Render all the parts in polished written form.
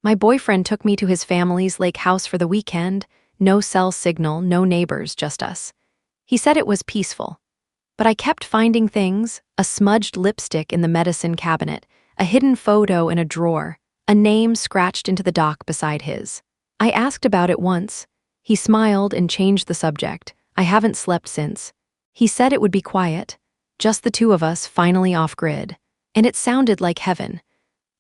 My boyfriend took me to his family's lake house for the weekend. No cell signal, no neighbors, just us. He said it was peaceful. But I kept finding things: a smudged lipstick in the medicine cabinet, a hidden photo in a drawer, a name scratched into the dock beside his. I asked about it once. He smiled and changed the subject. I haven't slept since. He said it would be quiet, just the two of us finally off-grid. And it sounded like heaven.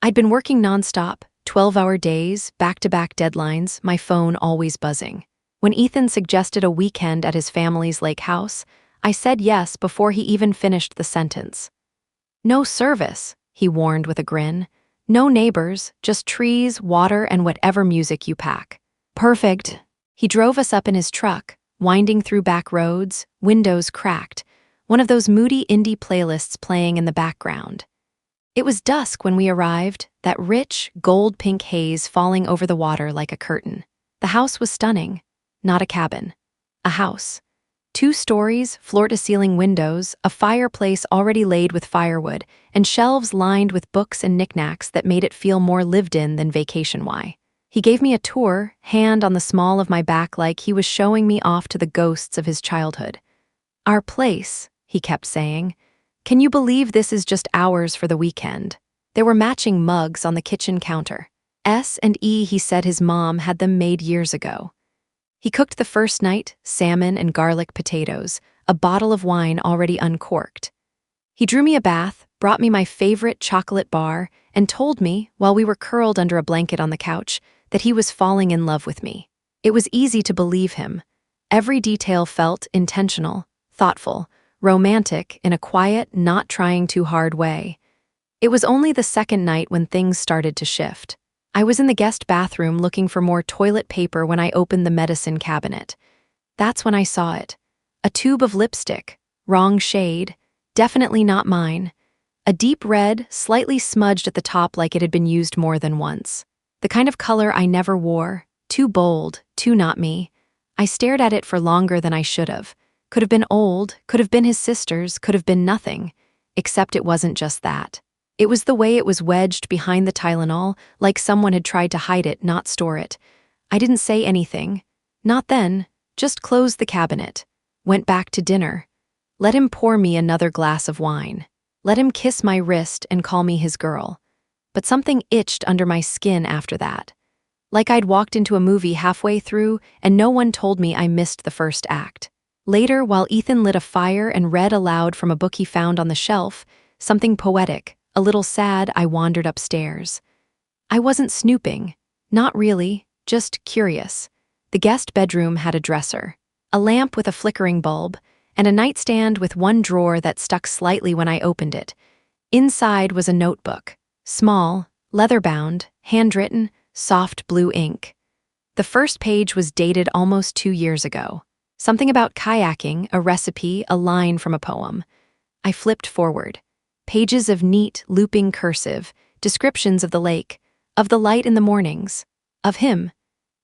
I'd been working nonstop, 12-hour days, back-to-back deadlines, my phone always buzzing. When Ethan suggested a weekend at his family's lake house, I said yes before he even finished the sentence. No service, he warned with a grin. No neighbors, just trees, water, and whatever music you pack. Perfect. He drove us up in his truck, winding through back roads, windows cracked, one of those moody indie playlists playing in the background. It was dusk when we arrived, that rich, gold-pink haze falling over the water like a curtain. The house was stunning. Not a cabin. A house. 2 stories, floor-to-ceiling windows, a fireplace already laid with firewood, and shelves lined with books and knickknacks that made it feel more lived-in than vacation-y. He gave me a tour, hand on the small of my back like he was showing me off to the ghosts of his childhood. Our place, he kept saying. Can you believe this is just ours for the weekend? There were matching mugs on the kitchen counter. S and E, he said his mom had them made years ago. He cooked the first night, salmon and garlic potatoes, a bottle of wine already uncorked. He drew me a bath, brought me my favorite chocolate bar, and told me, while we were curled under a blanket on the couch, that he was falling in love with me. It was easy to believe him. Every detail felt intentional, thoughtful, romantic in a quiet, not trying too hard way. It was only the second night when things started to shift. I was in the guest bathroom looking for more toilet paper when I opened the medicine cabinet. That's when I saw it. A tube of lipstick, wrong shade, definitely not mine. A deep red, slightly smudged at the top like it had been used more than once. The kind of color I never wore, too bold, too not me. I stared at it for longer than I should have. Could have been old, could have been his sister's, could have been nothing. Except it wasn't just that. It was the way it was wedged behind the Tylenol, like someone had tried to hide it, not store it. I didn't say anything. Not then, just closed the cabinet. Went back to dinner. Let him pour me another glass of wine. Let him kiss my wrist and call me his girl. But something itched under my skin after that. Like I'd walked into a movie halfway through and no one told me I missed the first act. Later, while Ethan lit a fire and read aloud from a book he found on the shelf, something poetic, a little sad, I wandered upstairs. I wasn't snooping. Not really, just curious. The guest bedroom had a dresser, a lamp with a flickering bulb, and a nightstand with one drawer that stuck slightly when I opened it. Inside was a notebook, small, leather-bound, handwritten, soft blue ink. The first page was dated almost 2 years ago. Something about kayaking, a recipe, a line from a poem. I flipped forward. Pages of neat, looping cursive, descriptions of the lake, of the light in the mornings, of him.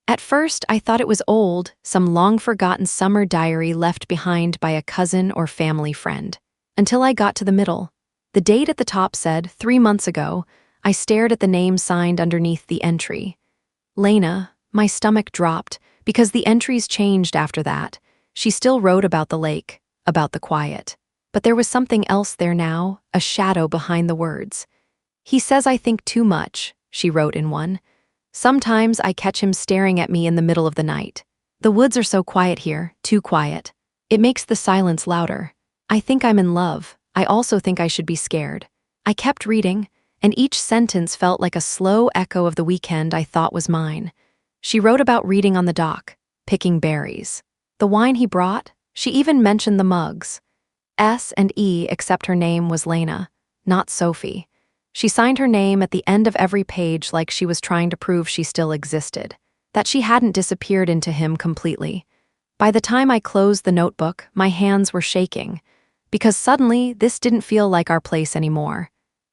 At first, I thought it was old, some long-forgotten summer diary left behind by a cousin or family friend. Until I got to the middle. The date at the top said, 3 months ago. I stared at the name signed underneath the entry. Lena. My stomach dropped, because the entries changed after that. She still wrote about the lake, about the quiet. But there was something else there now, a shadow behind the words. He says I think too much, she wrote in one. Sometimes I catch him staring at me in the middle of the night. The woods are so quiet here, too quiet. It makes the silence louder. I think I'm in love. I also think I should be scared. I kept reading, and each sentence felt like a slow echo of the weekend I thought was mine. She wrote about reading on the dock, picking berries. The wine he brought, she even mentioned the mugs. S and E, except her name was Lena, not Sophie. She signed her name at the end of every page like she was trying to prove she still existed, that she hadn't disappeared into him completely. By the time I closed the notebook, my hands were shaking, because suddenly this didn't feel like our place anymore.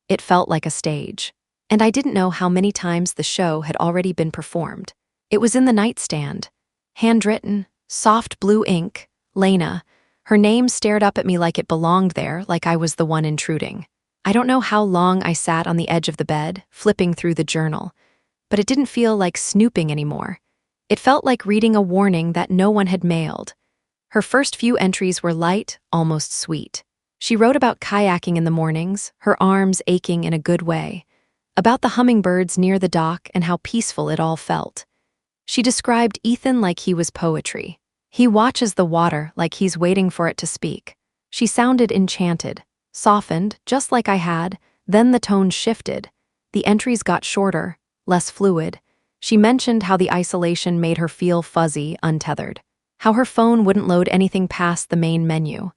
It felt like a stage. And I didn't know how many times the show had already been performed. It was in the nightstand. Handwritten, soft blue ink, Lena. Her name stared up at me like it belonged there, like I was the one intruding. I don't know how long I sat on the edge of the bed, flipping through the journal. but it didn't feel like snooping anymore. It felt like reading a warning that no one had mailed. Her first few entries were light, almost sweet. She wrote about kayaking in the mornings, her arms aching in a good way, about the hummingbirds near the dock and how peaceful it all felt. She described Ethan like he was poetry. He watches the water like he's waiting for it to speak. She sounded enchanted, softened, just like I had, then the tone shifted. The entries got shorter, less fluid. She mentioned how the isolation made her feel fuzzy, untethered. How her phone wouldn't load anything past the main menu.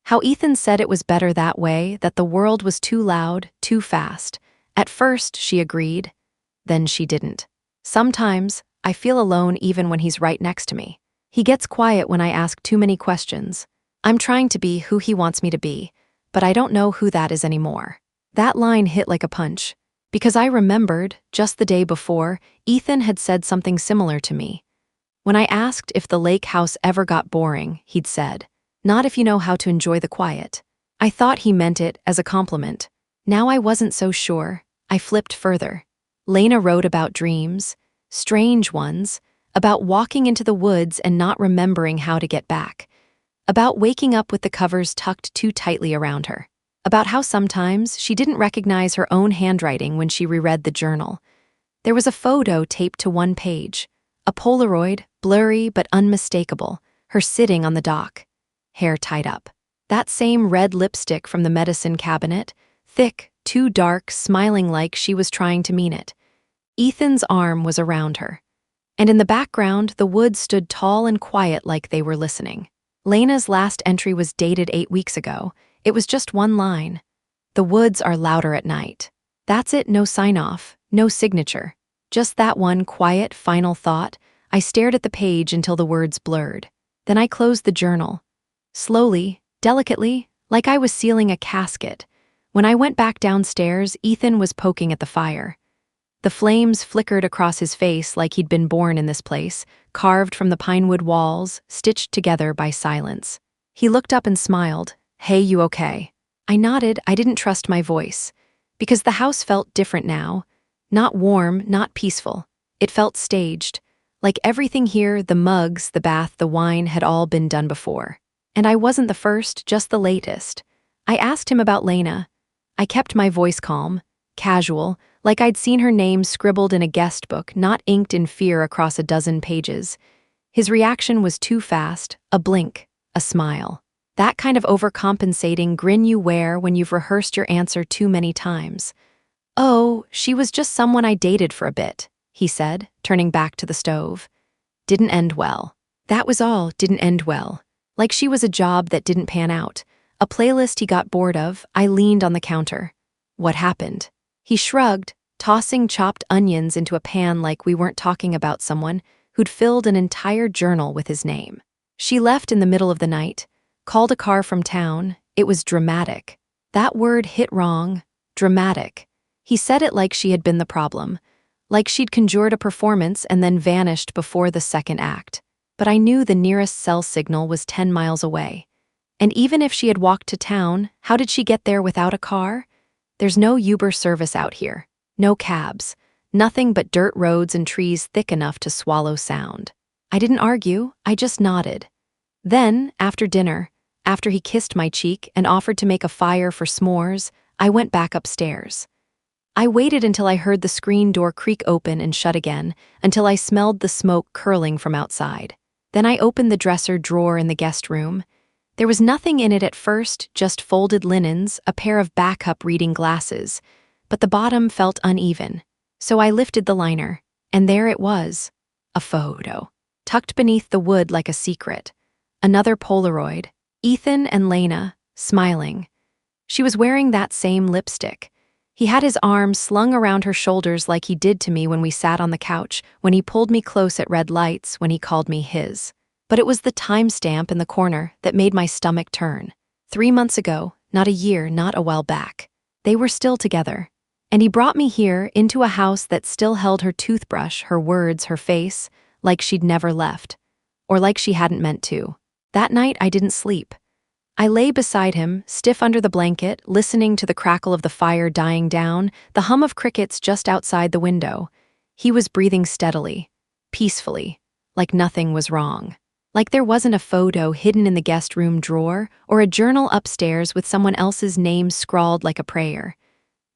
How Ethan said it was better that way, that the world was too loud, too fast. At first, she agreed. Then she didn't. Sometimes, I feel alone even when he's right next to me. He gets quiet when I ask too many questions. I'm trying to be who he wants me to be, but I don't know who that is anymore. That line hit like a punch, because I remembered, just the day before, Ethan had said something similar to me. When I asked if the lake house ever got boring, he'd said, "Not if you know how to enjoy the quiet." I thought he meant it as a compliment. Now I wasn't so sure. I flipped further. Lena wrote about dreams, strange ones, about walking into the woods and not remembering how to get back, about waking up with the covers tucked too tightly around her, about how sometimes she didn't recognize her own handwriting when she reread the journal. There was a photo taped to one page, a Polaroid, blurry but unmistakable, her sitting on the dock, hair tied up. That same red lipstick from the medicine cabinet, thick, too dark, smiling like she was trying to mean it. Ethan's arm was around her. And in the background, the woods stood tall and quiet like they were listening. Lena's last entry was dated 8 weeks ago. It was just one line. "The woods are louder at night." That's it, no sign-off, no signature. Just that one quiet, final thought. I stared at the page until the words blurred. Then I closed the journal. Slowly, delicately, like I was sealing a casket. When I went back downstairs, Ethan was poking at the fire. The flames flickered across his face like he'd been born in this place, carved from the pinewood walls, stitched together by silence. He looked up and smiled. "Hey, you okay?" I nodded. I didn't trust my voice. Because the house felt different now. Not warm, not peaceful. It felt staged. Like everything here, the mugs, the bath, the wine, had all been done before. And I wasn't the first, just the latest. I asked him about Lena. I kept my voice calm, casual, like I'd seen her name scribbled in a guest book, not inked in fear across a dozen pages. His reaction was too fast, a blink, a smile. That kind of overcompensating grin you wear when you've rehearsed your answer too many times. "Oh, she was just someone I dated for a bit," he said, turning back to the stove. "Didn't end well." That was all, didn't end well. Like she was a job that didn't pan out. A playlist he got bored of. I leaned on the counter. "What happened?" He shrugged, tossing chopped onions into a pan like we weren't talking about someone who'd filled an entire journal with his name. "She left in the middle of the night, called a car from town. It was dramatic." That word hit wrong. Dramatic. He said it like she had been the problem, like she'd conjured a performance and then vanished before the second act. But I knew the nearest cell signal was 10 miles away. And even if she had walked to town, how did she get there without a car? There's no Uber service out here. No cabs. Nothing but dirt roads and trees thick enough to swallow sound. I didn't argue, I just nodded. Then, after dinner, after he kissed my cheek and offered to make a fire for s'mores, I went back upstairs. I waited until I heard the screen door creak open and shut again, until I smelled the smoke curling from outside. Then I opened the dresser drawer in the guest room. There was nothing in it at first, just folded linens, a pair of backup reading glasses, but the bottom felt uneven. So I lifted the liner, and there it was, a photo, tucked beneath the wood like a secret. Another Polaroid, Ethan and Lena, smiling. She was wearing that same lipstick. He had his arms slung around her shoulders like he did to me when we sat on the couch, when he pulled me close at red lights, when he called me his. But it was the timestamp in the corner that made my stomach turn. 3 months ago, not a year, not a while back. They were still together. And he brought me here, into a house that still held her toothbrush, her words, her face, like she'd never left. Or like she hadn't meant to. That night, I didn't sleep. I lay beside him, stiff under the blanket, listening to the crackle of the fire dying down, the hum of crickets just outside the window. He was breathing steadily, peacefully, like nothing was wrong. Like there wasn't a photo hidden in the guest room drawer or a journal upstairs with someone else's name scrawled like a prayer.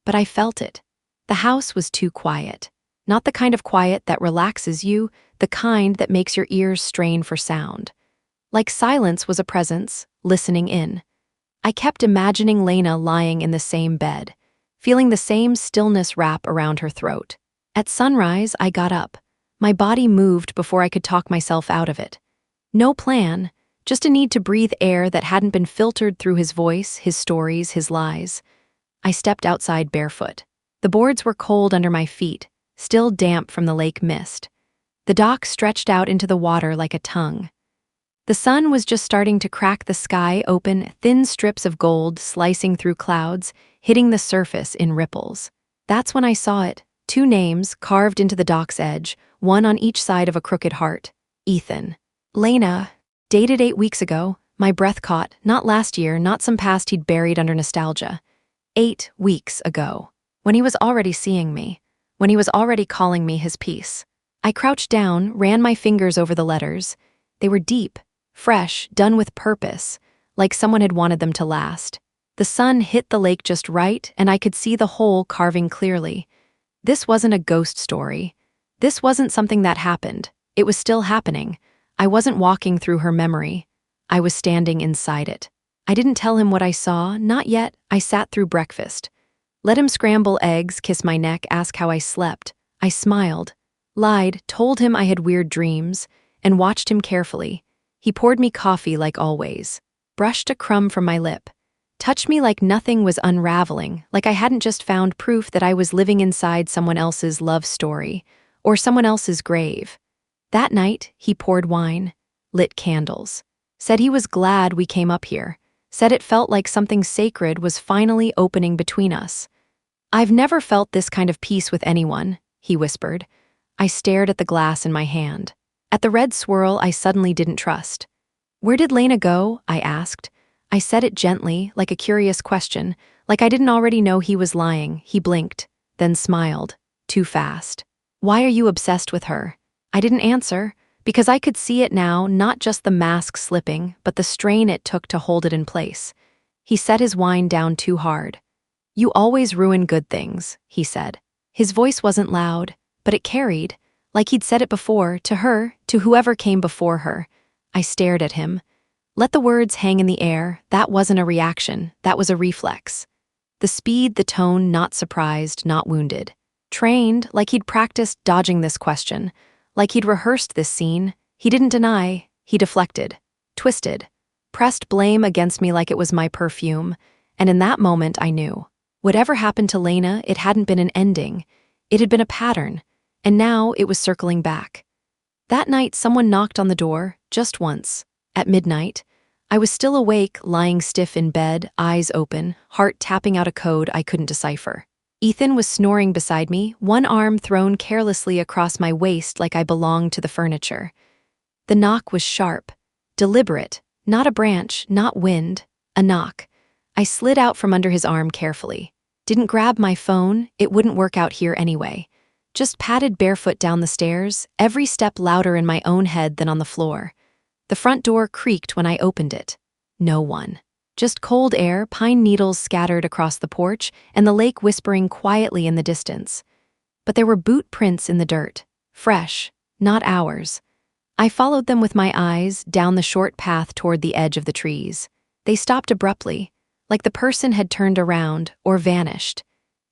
But I felt it. The house was too quiet. Not the kind of quiet that relaxes you, the kind that makes your ears strain for sound. Like silence was a presence, listening in. I kept imagining Lena lying in the same bed, feeling the same stillness wrap around her throat. At sunrise, I got up. My body moved before I could talk myself out of it. No plan, just a need to breathe air that hadn't been filtered through his voice, his stories, his lies. I stepped outside barefoot. The boards were cold under my feet, still damp from the lake mist. The dock stretched out into the water like a tongue. The sun was just starting to crack the sky open, thin strips of gold slicing through clouds, hitting the surface in ripples. That's when I saw it, 2 names carved into the dock's edge, one on each side of a crooked heart. Ethan. Lena. Dated 8 weeks ago. My breath caught, not last year, not some past he'd buried under nostalgia. 8 weeks ago. When he was already seeing me. When he was already calling me his piece. I crouched down, ran my fingers over the letters. They were deep, fresh, done with purpose, like someone had wanted them to last. The sun hit the lake just right, and I could see the hole carving clearly. This wasn't a ghost story. This wasn't something that happened. It was still happening. I wasn't walking through her memory. I was standing inside it. I didn't tell him what I saw, not yet. I sat through breakfast. Let him scramble eggs, kiss my neck, ask how I slept. I smiled, lied, told him I had weird dreams, and watched him carefully. He poured me coffee like always, brushed a crumb from my lip, touched me like nothing was unraveling, like I hadn't just found proof that I was living inside someone else's love story, or someone else's grave. That night, he poured wine, lit candles, said he was glad we came up here, said it felt like something sacred was finally opening between us. "I've never felt this kind of peace with anyone," he whispered. I stared at the glass in my hand. At the red swirl I suddenly didn't trust. "Where did Lena go?" I asked. I said it gently, like a curious question, like I didn't already know he was lying. He blinked, then smiled, too fast. "Why are you obsessed with her?" I didn't answer, because I could see it now, not just the mask slipping, but the strain it took to hold it in place. He set his wine down too hard. "You always ruin good things," he said. His voice wasn't loud, but it carried, like he'd said it before, to her, to whoever came before her. I stared at him. Let the words hang in the air. That wasn't a reaction, that was a reflex. The speed, the tone, not surprised, not wounded. Trained, like he'd practiced dodging this question. Like he'd rehearsed this scene. He didn't deny, he deflected, twisted, pressed blame against me like it was my perfume. And in that moment I knew. Whatever happened to Lena, it hadn't been an ending. It had been a pattern. And now it was circling back. That night someone knocked on the door, just once. At midnight, I was still awake, lying stiff in bed, eyes open, heart tapping out a code I couldn't decipher. Ethan was snoring beside me, one arm thrown carelessly across my waist like I belonged to the furniture. The knock was sharp, deliberate, not a branch, not wind, a knock. I slid out from under his arm carefully. Didn't grab my phone, it wouldn't work out here anyway. Just padded barefoot down the stairs, every step louder in my own head than on the floor. The front door creaked when I opened it. No one. Just cold air, pine needles scattered across the porch, and the lake whispering quietly in the distance. But there were boot prints in the dirt. Fresh, not ours. I followed them with my eyes, down the short path toward the edge of the trees. They stopped abruptly, like the person had turned around or vanished.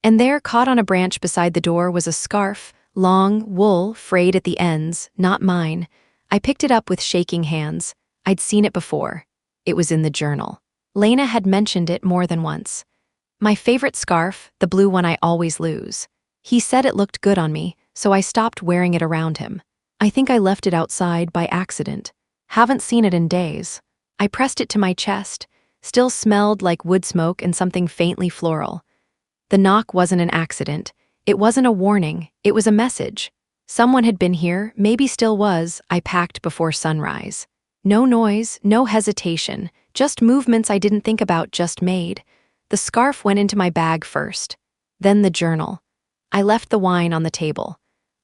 And there, caught on a branch beside the door, was a scarf, long, wool, frayed at the ends, not mine. I picked it up with shaking hands. I'd seen it before. It was in the journal. Lena had mentioned it more than once. My favorite scarf, the blue one I always lose. He said it looked good on me, so I stopped wearing it around him. I think I left it outside by accident. Haven't seen it in days. I pressed it to my chest. Still smelled like wood smoke and something faintly floral. The knock wasn't an accident. It wasn't a warning. It was a message. Someone had been here, maybe still was. I packed before sunrise. No noise, no hesitation, just movements I didn't think about, just made. The scarf went into my bag first. Then the journal. I left the wine on the table.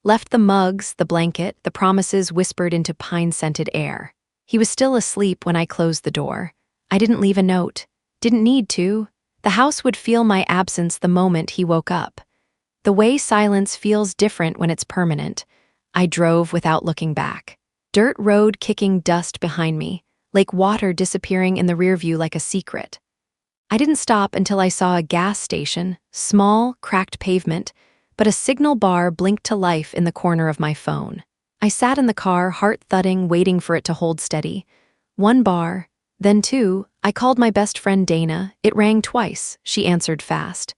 Left the mugs, the blanket, the promises whispered into pine-scented air. He was still asleep when I closed the door. I didn't leave a note. Didn't need to. The house would feel my absence the moment he woke up. The way silence feels different when it's permanent. I drove without looking back. Dirt road kicking dust behind me, like water disappearing in the rearview like a secret. I didn't stop until I saw a gas station, small, cracked pavement, but a signal bar blinked to life in the corner of my phone. I sat in the car, heart thudding, waiting for it to hold steady. One bar, then two. I called my best friend Dana. It rang twice. She answered fast.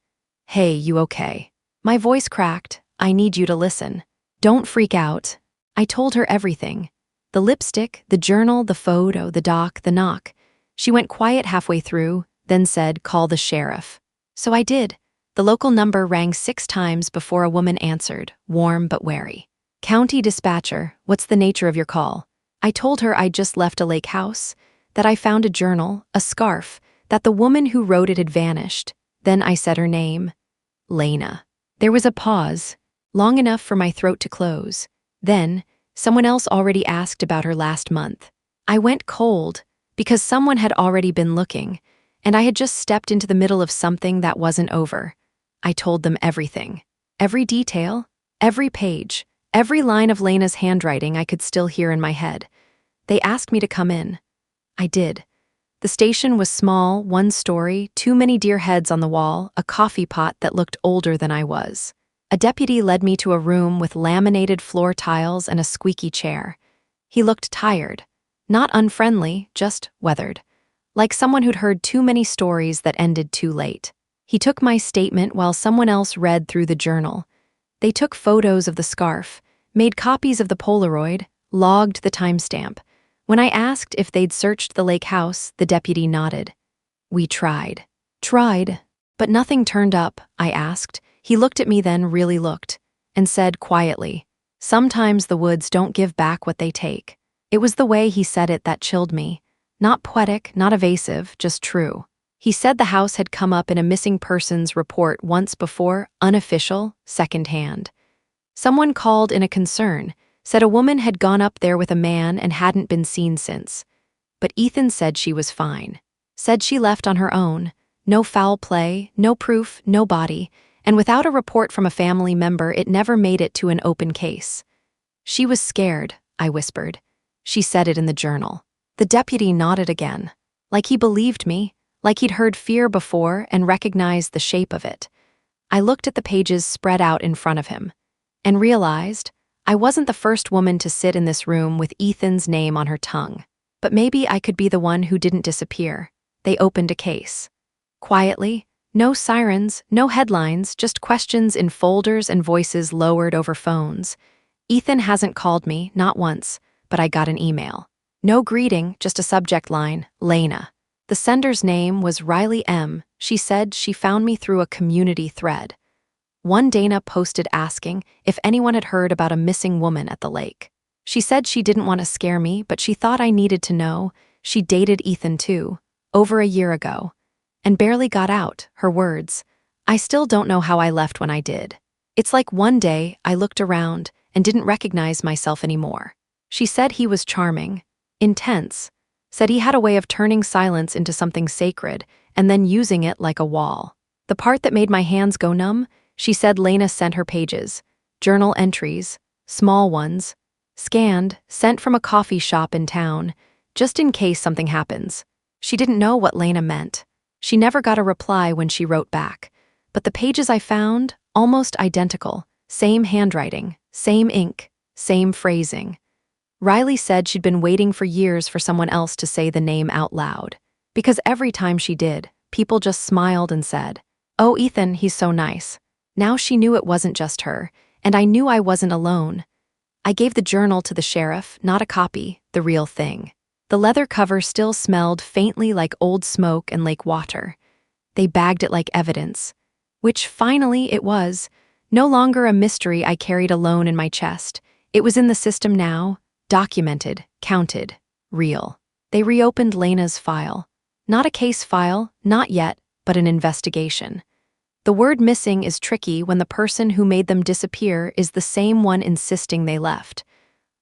"Hey, you okay?" My voice cracked. "I need you to listen. Don't freak out." I told her everything. The lipstick, the journal, the photo, the doc, the knock. She went quiet halfway through, then said, "Call the sheriff." So I did. The local number rang 6 times before a woman answered, warm but wary. "County dispatcher, what's the nature of your call?" I told her I'd just left a lake house, that I found a journal, a scarf, that the woman who wrote it had vanished. Then I said her name. Lena. There was a pause, long enough for my throat to close. Then, someone else already asked about her last month. I went cold, because someone had already been looking, and I had just stepped into the middle of something that wasn't over. I told them everything. Every detail, every page, every line of Lena's handwriting I could still hear in my head. They asked me to come in. I did. The station was small, 1 story, too many deer heads on the wall, a coffee pot that looked older than I was. A deputy led me to a room with laminated floor tiles and a squeaky chair. He looked tired. Not unfriendly, just weathered. Like someone who'd heard too many stories that ended too late. He took my statement while someone else read through the journal. They took photos of the scarf, made copies of the Polaroid, logged the timestamp. When I asked if they'd searched the lake house, the deputy nodded. "We tried." "Tried? But nothing turned up," I asked. He looked at me then, really looked, and said quietly, "Sometimes the woods don't give back what they take." It was the way he said it that chilled me. Not poetic, not evasive, just true. He said the house had come up in a missing persons report once before, unofficial, secondhand. Someone called in a concern, said a woman had gone up there with a man and hadn't been seen since. But Ethan said she was fine. Said she left on her own. No foul play, no proof, no body, and without a report from a family member, it never made it to an open case. "She was scared," I whispered. "She said it in the journal." The deputy nodded again. Like he believed me, like he'd heard fear before and recognized the shape of it. I looked at the pages spread out in front of him, and realized I wasn't the first woman to sit in this room with Ethan's name on her tongue. But maybe I could be the one who didn't disappear. They opened a case. Quietly, no sirens, no headlines, just questions in folders and voices lowered over phones. Ethan hasn't called me, not once, but I got an email. No greeting, just a subject line, Lena. The sender's name was Riley M. She said she found me through a community thread. One Dana posted asking if anyone had heard about a missing woman at the lake. She said she didn't want to scare me, but she thought I needed to know. She dated Ethan too, over a year ago, and barely got out, her words. I still don't know how I left when I did. It's like one day I looked around and didn't recognize myself anymore. She said he was charming, intense, said he had a way of turning silence into something sacred and then using it like a wall. The part that made my hands go numb, she said Lena sent her pages, journal entries, small ones, scanned, sent from a coffee shop in town, just in case something happens. She didn't know what Lena meant. She never got a reply when she wrote back. But the pages I found, almost identical, same handwriting, same ink, same phrasing. Riley said she'd been waiting for years for someone else to say the name out loud. Because every time she did, people just smiled and said, "Oh, Ethan, he's so nice." Now she knew it wasn't just her, and I knew I wasn't alone. I gave the journal to the sheriff, not a copy, the real thing. The leather cover still smelled faintly like old smoke and lake water. They bagged it like evidence, which finally it was. No longer a mystery I carried alone in my chest. It was in the system now, documented, counted, real. They reopened Lena's file. Not a case file, not yet, but an investigation. The word missing is tricky when the person who made them disappear is the same one insisting they left.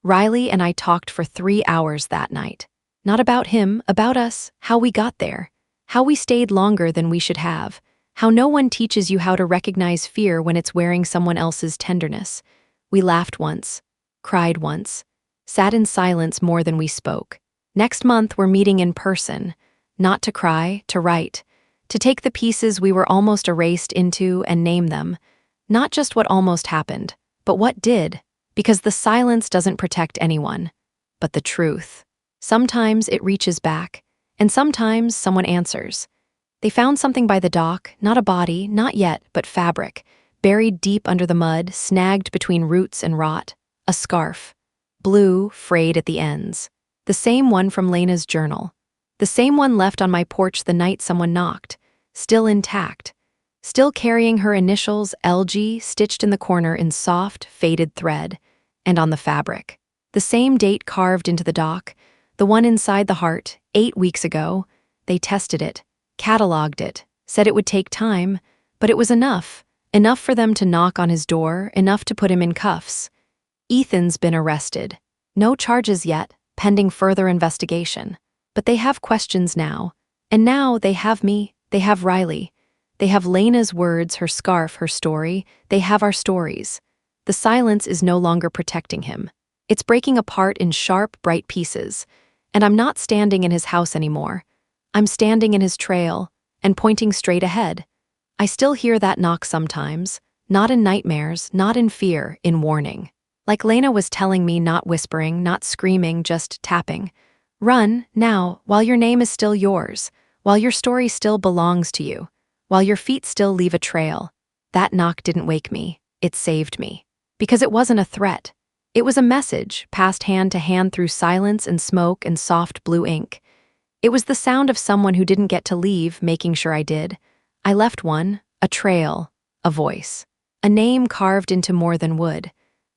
Riley and I talked for 3 hours that night. Not about him, about us, how we got there, how we stayed longer than we should have, how no one teaches you how to recognize fear when it's wearing someone else's tenderness. We laughed once, cried once, sat in silence more than we spoke. Next month, we're meeting in person, not to cry, to write, to take the pieces we were almost erased into and name them. Not just what almost happened, but what did, because the silence doesn't protect anyone, but the truth. Sometimes it reaches back, and sometimes someone answers. They found something by the dock, not a body, not yet, but fabric, buried deep under the mud, snagged between roots and rot. A scarf. Blue, frayed at the ends. The same one from Lena's journal. The same one left on my porch the night someone knocked. Still intact. Still carrying her initials, LG, stitched in the corner in soft, faded thread. And on the fabric. The same date carved into the dock. The one inside the heart, 8 weeks ago. They tested it. Cataloged it, said it would take time, but it was enough. Enough for them to knock on his door, enough to put him in cuffs. Ethan's been arrested. No charges yet, pending further investigation. But they have questions now. And now they have me, they have Riley. They have Lena's words, her scarf, her story. They have our stories. The silence is no longer protecting him. It's breaking apart in sharp, bright pieces. And I'm not standing in his house anymore. I'm standing in his trail and pointing straight ahead. I still hear that knock sometimes, not in nightmares, not in fear, in warning. Like Lena was telling me, not whispering, not screaming, just tapping. Run, now, while your name is still yours, while your story still belongs to you, while your feet still leave a trail. That knock didn't wake me, it saved me. Because it wasn't a threat. It was a message, passed hand to hand through silence and smoke and soft blue ink. It was the sound of someone who didn't get to leave, making sure I did. I left one, a trail, a voice, a name carved into more than wood.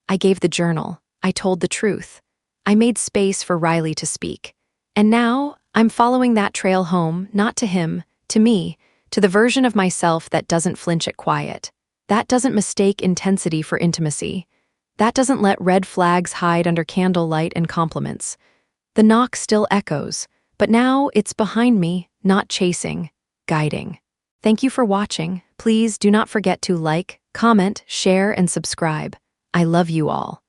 I gave the journal. I told the truth. I made space for Riley to speak. And now, I'm following that trail home, not to him, to me, to the version of myself that doesn't flinch at quiet. That doesn't mistake intensity for intimacy. That doesn't let red flags hide under candlelight and compliments. The knock still echoes. But now it's behind me, not chasing, guiding. Thank you for watching. Please do not forget to like, comment, share, and subscribe. I love you all.